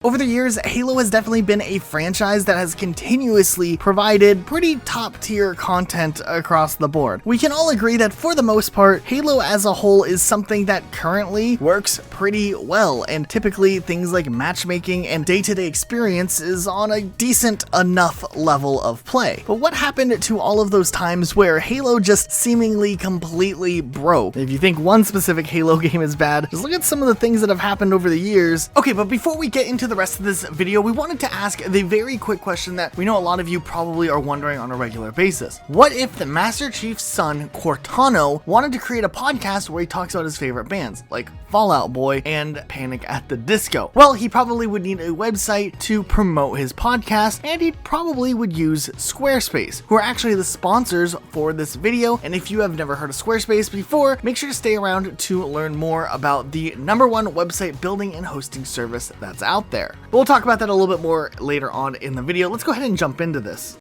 Over the years, Halo has definitely been a franchise that has continuously provided pretty top-tier content across the board. We can all agree that for the most part, Halo as a whole is something that currently works pretty well, and typically things like matchmaking and day-to-day experience is on a decent enough level of play. But what happened to all of those times where Halo just seemingly completely broke? If you think one specific Halo game is bad, just look at some of the things that have happened over the years. Okay, but before we get into the rest of this video, we wanted to ask the very quick question that we know a lot of you probably are wondering on a regular basis. What if the Master Chief's son, Cortana, wanted to create a podcast where he talks about his favorite bands, like Fall Out Boy and Panic at the Disco? Well, he probably would need a website to promote his podcast, and he probably would use Squarespace, who are actually the sponsors for this video. And if you have never heard of Squarespace before, make sure to stay around to learn more about the #1 website building and hosting service that's out there. But we'll talk about that a little bit more later on in the video. Let's go ahead and jump into this.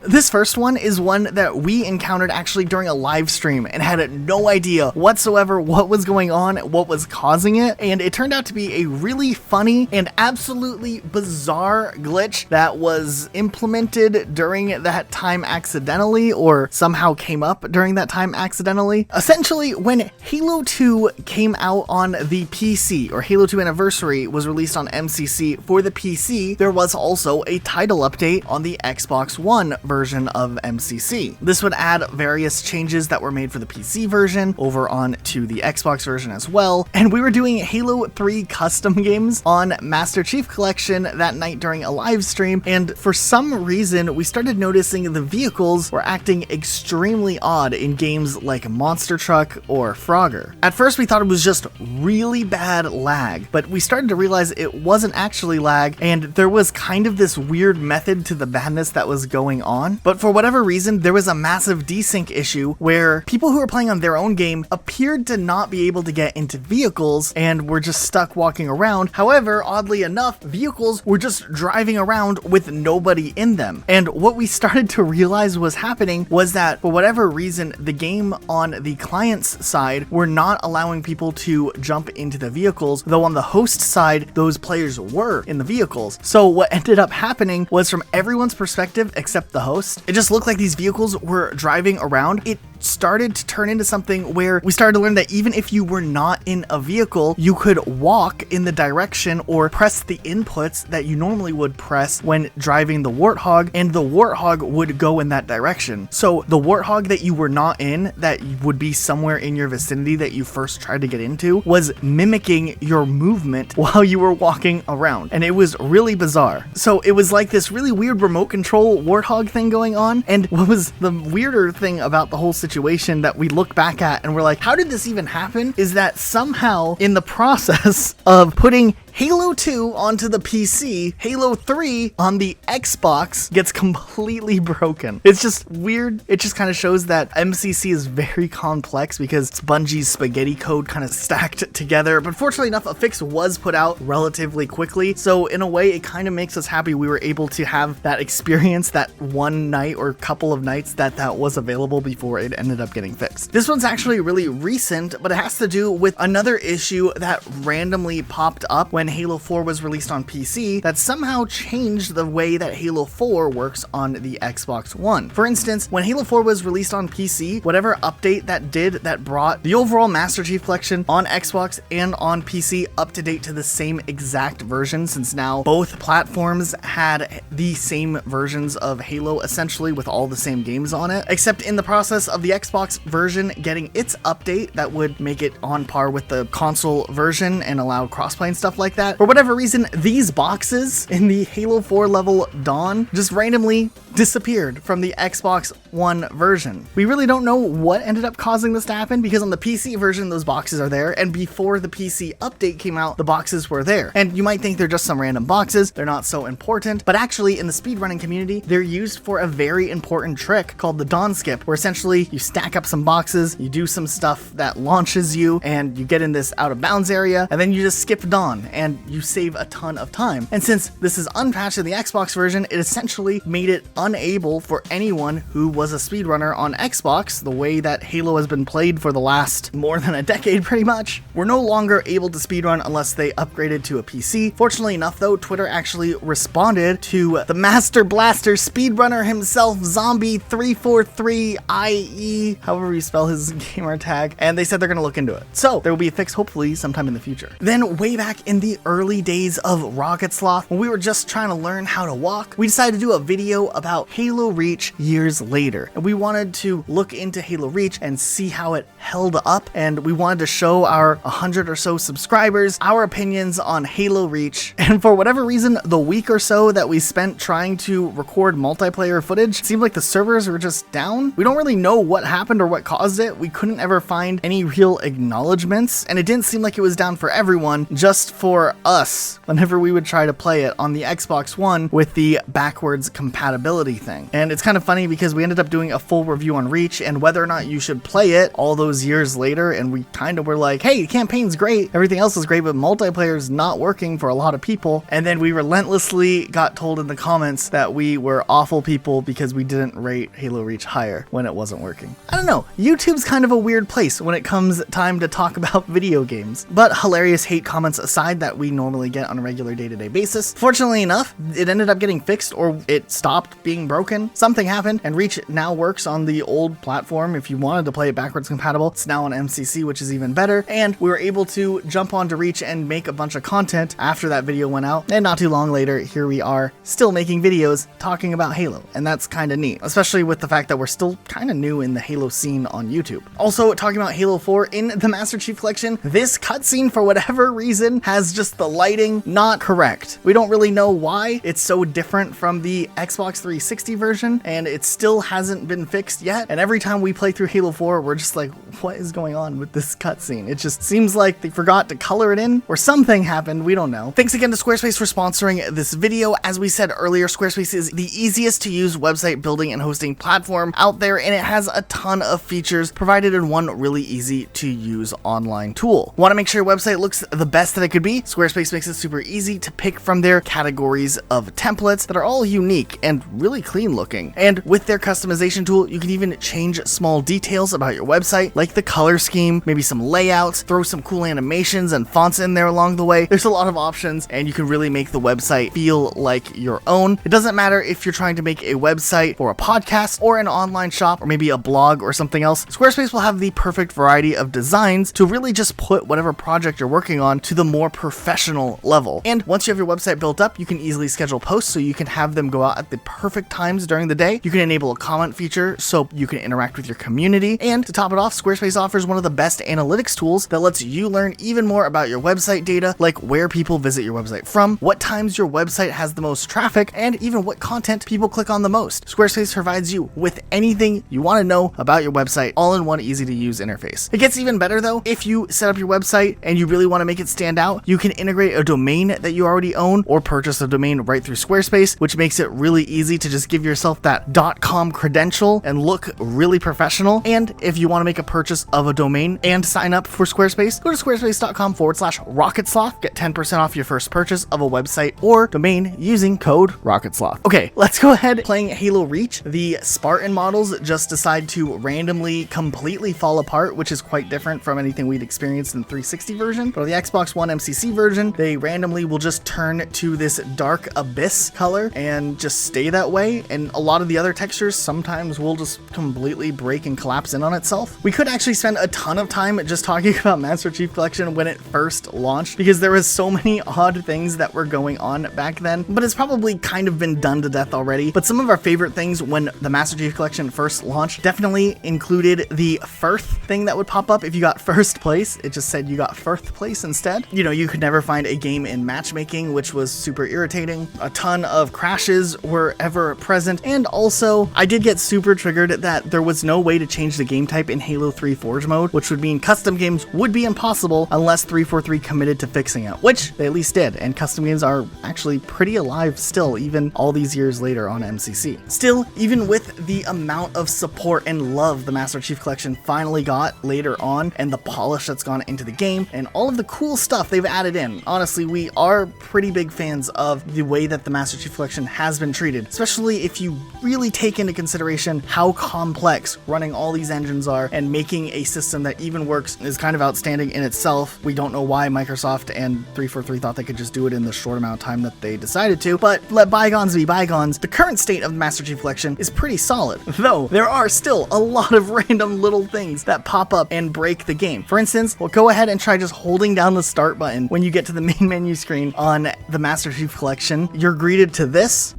This first one is one that we encountered actually during a live stream and had no idea whatsoever what was going on, what was causing it, and it turned out to be a really funny and absolutely bizarre glitch that was implemented during that time accidentally, or somehow came up during that time accidentally. Essentially, when Halo 2 came out on the PC, or Halo 2 Anniversary was released on MCC for the PC, there was also a title update on the Xbox One version of MCC. This would add various changes that were made for the PC version over on to the Xbox version as well, and we were doing Halo 3 custom games on Master Chief Collection that night during a live stream, and for some reason we started noticing the vehicles were acting extremely odd in games like Monster Truck or Frogger. At first we thought it was just really bad lag, but we started to realize it wasn't actually lag, and there was kind of this weird method to the madness that was going on. But for whatever reason, there was a massive desync issue where people who were playing on their own game appeared to not be able to get into vehicles and were just stuck walking around. However, oddly enough, vehicles were just driving around with nobody in them. And what we started to realize was happening was that for whatever reason, the game on the client's side were not allowing people to jump into the vehicles, though on the host side, those players were in the vehicles. So what ended up happening was, from everyone's perspective except the host, it just looked like these vehicles were driving around. It started to turn into something where we started to learn that even if you were not in a vehicle, you could walk in the direction or press the inputs that you normally would press when driving the Warthog, and the Warthog would go in that direction. So the Warthog that you were not in, that would be somewhere in your vicinity that you first tried to get into, was mimicking your movement while you were walking around, and it was really bizarre. So it was like this really weird remote control Warthog thing going on. And what was the weirder thing about the whole situation that we look back at and we're like, how did this even happen, is that somehow in the process of putting Halo 2 onto the PC, Halo 3 on the Xbox gets completely broken. It's just weird. It just kind of shows that MCC is very complex because it's Bungie's spaghetti code kind of stacked together. But fortunately enough, a fix was put out relatively quickly. So in a way, it kind of makes us happy we were able to have that experience that one night or couple of nights that was available before it ended up getting fixed. This one's actually really recent, but it has to do with another issue that randomly popped up when Halo 4 was released on PC that somehow changed the way that Halo 4 works on the Xbox One. For instance, when Halo 4 was released on PC, whatever update that brought the overall Master Chief Collection on Xbox and on PC up to date to the same exact version, since now both platforms had the same versions of Halo essentially with all the same games on it, except in the process of the Xbox version getting its update that would make it on par with the console version and allow crossplay and stuff like that. For whatever reason, these boxes in the Halo 4 level Dawn just randomly disappeared from the Xbox One version. We really don't know what ended up causing this to happen, because on the PC version, those boxes are there, and before the PC update came out, the boxes were there. And you might think they're just some random boxes, they're not so important, but actually in the speedrunning community, they're used for a very important trick called the Dawn skip, where essentially you stack up some boxes, you do some stuff that launches you, and you get in this out of bounds area, and then you just skip Dawn. And and you save a ton of time. And since this is unpatched in the Xbox version, it essentially made it unable for anyone who was a speedrunner on Xbox, the way that Halo has been played for the last more than a decade pretty much. We're no longer able to speedrun unless they upgraded to a PC. Fortunately enough though, Twitter actually responded to the Master Blaster speedrunner himself, Zombie343IE, however you spell his gamer tag, and they said they're gonna look into it. So there will be a fix hopefully sometime in the future. Then way back in the early days of Rocket Sloth, when we were just trying to learn how to walk, we decided to do a video about Halo Reach years later. And we wanted to look into Halo Reach and see how it held up, and we wanted to show our 100 or so subscribers our opinions on Halo Reach. And for whatever reason, the week or so that we spent trying to record multiplayer footage, it seemed like the servers were just down. We don't really know what happened or what caused it. We couldn't ever find any real acknowledgements, and it didn't seem like it was down for everyone, just for us whenever we would try to play it on the Xbox One with the backwards compatibility thing. And it's kind of funny because we ended up doing a full review on Reach and whether or not you should play it all those years later, and we kind of were like, hey, the campaign's great, everything else is great, but multiplayer's not working for a lot of people. And then we relentlessly got told in the comments that we were awful people because we didn't rate Halo Reach higher when it wasn't working. I don't know, YouTube's kind of a weird place when it comes time to talk about video games. But hilarious hate comments aside that we normally get on a regular day-to-day basis, fortunately enough, it ended up getting fixed, or it stopped being broken. Something happened, and Reach now works on the old platform. If you wanted to play it backwards compatible, it's now on MCC, which is even better, and we were able to jump onto Reach and make a bunch of content after that video went out, and not too long later, here we are, still making videos talking about Halo, and that's kind of neat, especially with the fact that we're still kind of new in the Halo scene on YouTube. Also, talking about Halo 4 in the Master Chief Collection, this cutscene, for whatever reason, has just the lighting not correct. We don't really know why it's so different from the Xbox 360 version, and it still hasn't been fixed yet, and every time we play through Halo 4, we're just like, what is going on with this cutscene? It just seems like they forgot to color it in, or something happened, we don't know. Thanks again to Squarespace for sponsoring this video. As we said earlier, Squarespace is the easiest to use website building and hosting platform out there, and it has a ton of features provided in one really easy to use online tool. Want to make sure your website looks the best that it could be? Squarespace makes it super easy to pick from their categories of templates that are all unique and really clean looking. And with their customization tool, you can even change small details about your website, like the color scheme, maybe some layouts, throw some cool animations and fonts in there along the way. There's a lot of options, and you can really make the website feel like your own. It doesn't matter if you're trying to make a website for a podcast or an online shop or maybe a blog or something else. Squarespace will have the perfect variety of designs to really just put whatever project you're working on to the more professional level. And once you have your website built up, you can easily schedule posts so you can have them go out at the perfect times during the day. You can enable a comment feature so you can interact with your community. And to top it off, Squarespace offers one of the best analytics tools that lets you learn even more about your website data, like where people visit your website from, what times your website has the most traffic, and even what content people click on the most. Squarespace provides you with anything you want to know about your website, all in one easy to use interface. It gets even better though. If you set up your website and you really want to make it stand out, you can integrate a domain that you already own or purchase a domain right through Squarespace, which makes it really easy to just give yourself that .com credential and look really professional. And if you want to make a purchase of a domain and sign up for Squarespace, go to squarespace.com/rocketsloth, get 10% off your first purchase of a website or domain using code RocketSloth. Okay, let's go ahead. Playing Halo Reach, the Spartan models just decide to randomly completely fall apart, which is quite different from anything we'd experienced in the 360 version. But on the Xbox One MCC version, they randomly will just turn to this dark abyss color and just stay that way. And a lot of the other textures sometimes will just completely break and collapse in on itself. We could actually spend a ton of time just talking about Master Chief Collection when it first launched, because there was so many odd things that were going on back then, but it's probably kind of been done to death already. But some of our favorite things when the Master Chief Collection first launched definitely included the Firth thing that would pop up if you got first place. It just said you got Firth place instead. You know, you could never find a game in matchmaking, which was super irritating. A ton of crashes were ever present, and also I did get super triggered that there was no way to change the game type in Halo 3 Forge mode, which would mean custom games would be impossible unless 343 committed to fixing it, which they at least did, and custom games are actually pretty alive still, even all these years later on MCC. Still, even with the amount of support and love the Master Chief Collection finally got later on, and the polish that's gone into the game, and all of the cool stuff they've added in, honestly, we are pretty big fans of the way that the Master Chief Collection has been treated, especially if you really take into consideration how complex running all these engines are, and making a system that even works is kind of outstanding in itself. We don't know why Microsoft and 343 thought they could just do it in the short amount of time that they decided to, but let bygones be bygones. The current state of the Master Chief Collection is pretty solid, though there are still a lot of random little things that pop up and break the game. For instance, we'll go ahead and try just holding down the start button when you get to the main menu screen on the Master Chief Collection. You're greeted to this.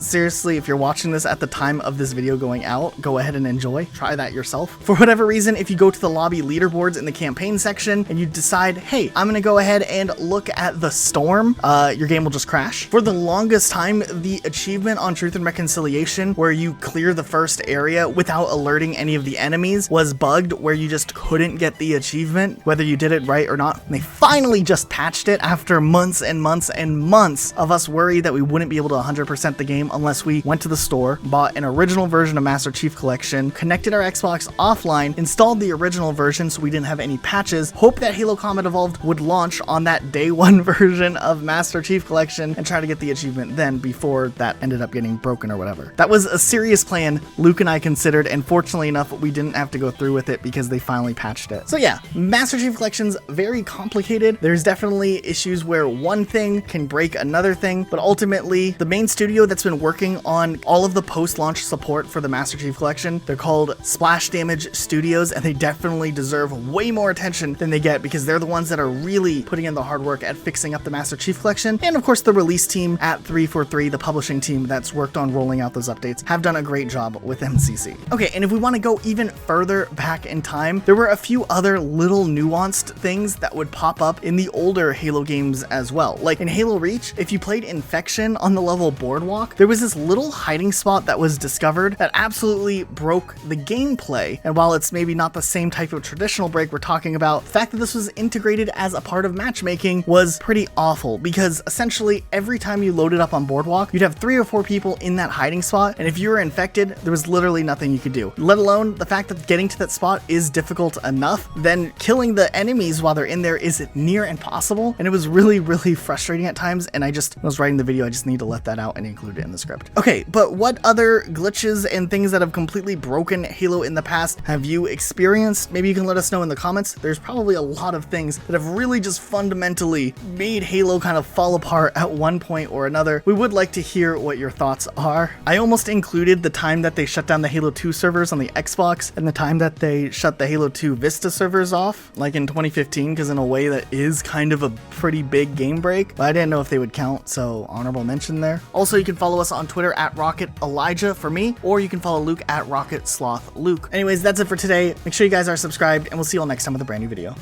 Seriously, if you're watching this at the time of this video going out, go ahead and enjoy. Try that yourself. For whatever reason, if you go to the lobby leaderboards in the campaign section and you decide, hey, I'm gonna go ahead and look at the storm, your game will just crash. For the longest time, the achievement on Truth and Reconciliation, where you clear the first area without alerting any of the enemies, was bugged, where you just couldn't get the achievement, whether you did it right or not. And they finally just patched it after months and months and months of us worried that we wouldn't be able to 100% the game unless we went to the store, bought an original version of Master Chief Collection, connected our Xbox offline, installed the original version so we didn't have any patches, hoped that Halo Combat Evolved would launch on that day one version of Master Chief Collection, and try to get the achievement then before that ended up getting broken or whatever. That was a serious plan Luke and I considered, and fortunately enough, we didn't have to go through with it because they finally patched it. So yeah, Master Chief Collection's very complicated. There's definitely issues where one thing can break another thing, but ultimately, the main studio that's been working on all of the post-launch support for the Master Chief Collection, they're called Splash Damage Studios, and they definitely deserve way more attention than they get because they're the ones that are really putting in the hard work at fixing up the Master Chief Collection. And of course, the release team at 343, the publishing team that's worked on rolling out those updates, have done a great job with MCC. Okay, and if we want to go even further back in time, there were a few other little nuanced things that would pop up in the older Halo games as well. Like in Halo Reach, if you played Infection on the level Boardwalk, there was this little hiding spot that was discovered that absolutely broke the gameplay. And while it's maybe not the same type of traditional break we're talking about, the fact that this was integrated as a part of matchmaking was pretty awful, because essentially every time you loaded up on Boardwalk, you'd have 3 or 4 people in that hiding spot, and if you were infected, there was literally nothing you could do. Let alone the fact that getting to that spot is difficult enough, then killing the enemies while they're in there is near impossible, and it was really, really frustrating at times, and when I was writing the video, I just need to let that out and include it in the script. Okay, but what other glitches and things that have completely broken Halo in the past have you experienced? Maybe you can let us know in the comments. There's probably a lot of things that have really just fundamentally made Halo kind of fall apart at one point or another. We would like to hear what your thoughts are. I almost included the time that they shut down the Halo 2 servers on the Xbox and the time that they shut the Halo 2 Vista servers off, like in 2015, because in a way that is kind of a pretty big game break, but I didn't know if they would count, so honorable mention there. Also, you can follow us on Twitter at Rocket Elijah for me, or you can follow Luke at Rocket Sloth Luke. Anyways, that's it for today. Make sure you guys are subscribed, and we'll see you all next time with a brand new video.